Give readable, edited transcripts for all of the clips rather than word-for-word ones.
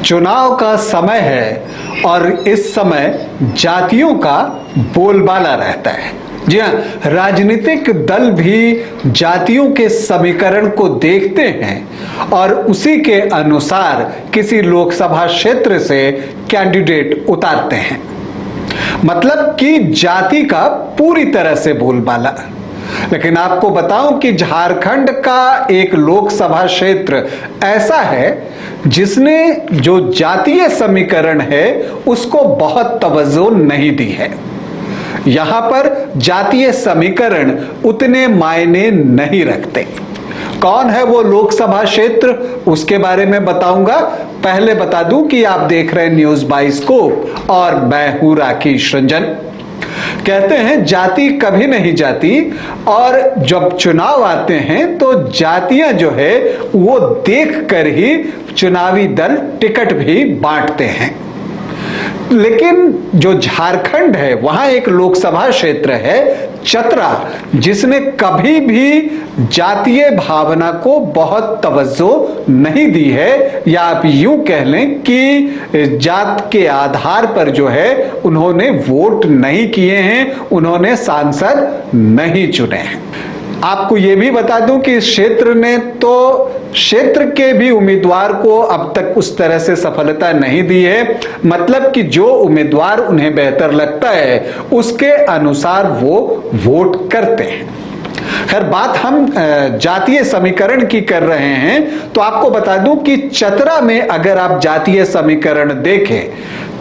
चुनाव का समय है और इस समय जातियों का बोलबाला रहता है। जी हाँ, राजनीतिक दल भी जातियों के समीकरण को देखते हैं और उसी के अनुसार किसी लोकसभा क्षेत्र से कैंडिडेट उतारते हैं। मतलब कि जाति का पूरी तरह से बोलबाला। लेकिन आपको बताऊं कि झारखंड का एक लोकसभा क्षेत्र ऐसा है जिसने जो जातीय समीकरण है उसको बहुत तवज्जो नहीं दी है। यहां पर जातीय समीकरण उतने मायने नहीं रखते। कौन है वो लोकसभा क्षेत्र, उसके बारे में बताऊंगा। पहले बता दूं कि आप देख रहे हैं न्यूज बाइस्कोप और मैं हूं राकेश रंजन। कहते हैं जाति कभी नहीं जाती, और जब चुनाव आते हैं तो जातियां जो है वो देखकर ही चुनावी दल टिकट भी बांटते हैं। लेकिन जो झारखंड है वहां एक लोकसभा क्षेत्र है चतरा, जिसने कभी भी जातीय भावना को बहुत तवज्जो नहीं दी है, या आप यूं कह लें कि जात के आधार पर जो है उन्होंने वोट नहीं किए हैं, उन्होंने सांसद नहीं चुने हैं। आपको यह भी बता दूं कि इस क्षेत्र ने तो क्षेत्र के भी उम्मीदवार को अब तक उस तरह से सफलता नहीं दी है। मतलब कि जो उम्मीदवार उन्हें बेहतर लगता है उसके अनुसार वो वोट करते हैं। खैर, बात हम जातीय समीकरण की कर रहे हैं तो आपको बता दूं कि चतरा में अगर आप जातीय समीकरण देखें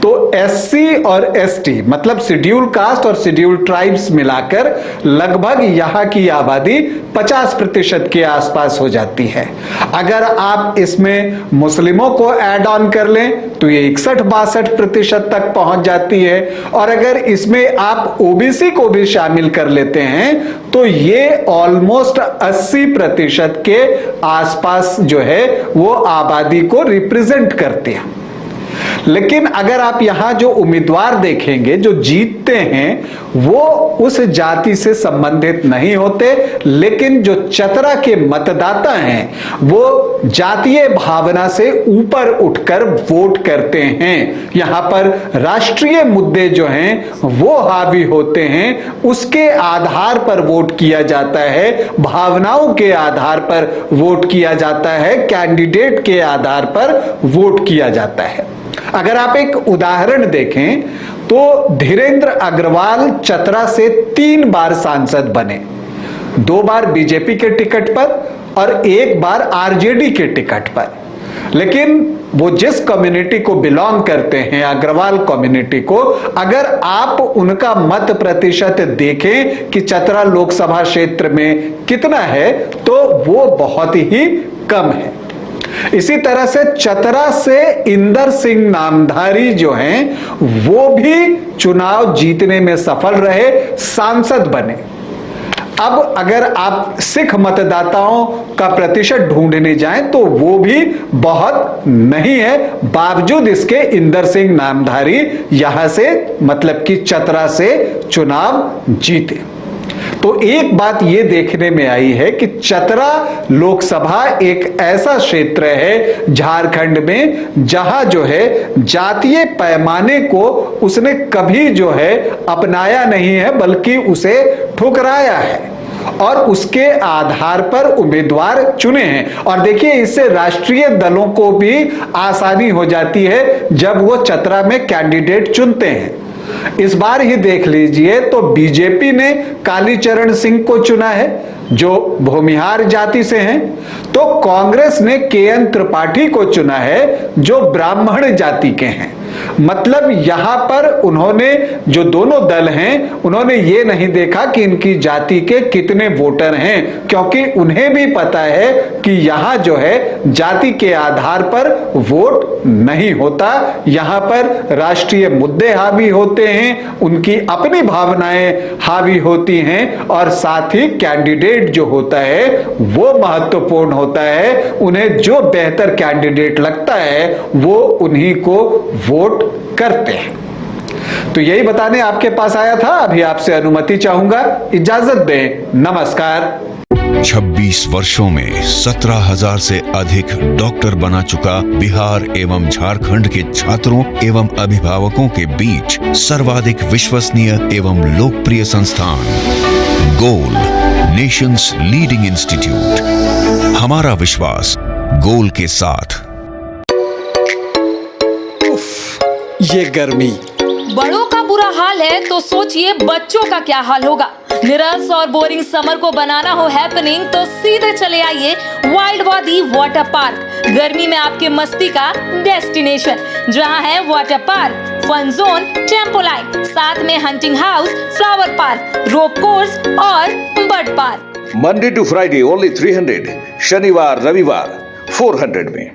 तो एससी और एसटी मतलब शेड्यूल कास्ट और शेड्यूल ट्राइब्स मिलाकर लगभग यहां की आबादी 50% के आसपास हो जाती है। अगर आप इसमें मुस्लिमों को ऐड ऑन कर लें तो ये 61-62% तक पहुंच जाती है, और अगर इसमें आप ओबीसी को भी शामिल कर लेते हैं तो ये ऑलमोस्ट 80% के आसपास जो है वो आबादी को रिप्रेजेंट करते हैं। लेकिन अगर आप यहां जो उम्मीदवार देखेंगे जो जीतते हैं वो उस जाति से संबंधित नहीं होते, लेकिन जो चतरा के मतदाता हैं वो जातीय भावना से ऊपर उठकर वोट करते हैं। यहां पर राष्ट्रीय मुद्दे जो हैं वो हावी होते हैं, उसके आधार पर वोट किया जाता है, भावनाओं के आधार पर वोट किया जाता है, कैंडिडेट के आधार पर वोट किया जाता है। अगर आप एक उदाहरण देखें तो धीरेन्द्र अग्रवाल चतरा से 3 बार सांसद बने, 2 बार बीजेपी के टिकट पर और 1 बार आरजेडी के टिकट पर। लेकिन वो जिस कम्युनिटी को बिलोंग करते हैं, अग्रवाल कम्युनिटी को, अगर आप उनका मत प्रतिशत देखें कि चतरा लोकसभा क्षेत्र में कितना है तो वो बहुत ही कम है। इसी तरह से चतरा से इंदर सिंह नामधारी जो हैं वो भी चुनाव जीतने में सफल रहे, सांसद बने। अब अगर आप सिख मतदाताओं का प्रतिशत ढूंढने जाएं तो वो भी बहुत नहीं है, बावजूद इसके इंदर सिंह नामधारी यहां से मतलब कि चतरा से चुनाव जीते। तो एक बात यह देखने में आई है कि चतरा लोकसभा एक ऐसा क्षेत्र है झारखंड में जहां जो है जातीय पैमाने को उसने कभी जो है अपनाया नहीं है, बल्कि उसे ठुकराया है और उसके आधार पर उम्मीदवार चुने हैं। और देखिए, इससे राष्ट्रीय दलों को भी आसानी हो जाती है जब वो चतरा में कैंडिडेट चुनते हैं। इस बार ही देख लीजिए तो बीजेपी ने कालीचरण सिंह को चुना है जो भूमिहार जाति से हैं, तो कांग्रेस ने केएन त्रिपाठी को चुना है जो ब्राह्मण जाति के हैं। मतलब यहां पर उन्होंने जो दोनों दल हैं उन्होंने ये नहीं देखा कि इनकी जाति के कितने वोटर हैं, क्योंकि उन्हें भी पता है कि यहां जो है जाति के आधार पर वोट नहीं होता, यहां पर राष्ट्रीय मुद्दे हावी होते हैं, उनकी अपनी भावनाएं हावी होती हैं, और साथ ही कैंडिडेट जो होता है वो महत्वपूर्ण होता है। उन्हें जो बेहतर कैंडिडेट लगता है वो उन्हीं को वोट करते हैं। तो यही बताने आपके पास आया था। अभी आपसे अनुमति चाहूंगा, इजाजत दें, नमस्कार। 26 वर्षों में 17,000 से अधिक डॉक्टर बना चुका बिहार एवं झारखंड के छात्रों एवं अभिभावकों के बीच सर्वाधिक विश्वसनीय एवं लोकप्रिय संस्थान गोल, नेशंस लीडिंग इंस्टीट्यूट। हमारा विश्वास गोल के साथ। ये गर्मी, बड़ों का बुरा हाल है तो सोचिए बच्चों का क्या हाल होगा। निरस और बोरिंग समर को बनाना हो हैपनिंग तो सीधे चले आइए वाइल्ड वादी वाटर पार्क। गर्मी में आपके मस्ती का डेस्टिनेशन, जहां है water park, fun zone, trampoline, साथ में hunting house, flower park, rope course और bird park. Monday to Friday only 300, शनिवार रविवार 400 में।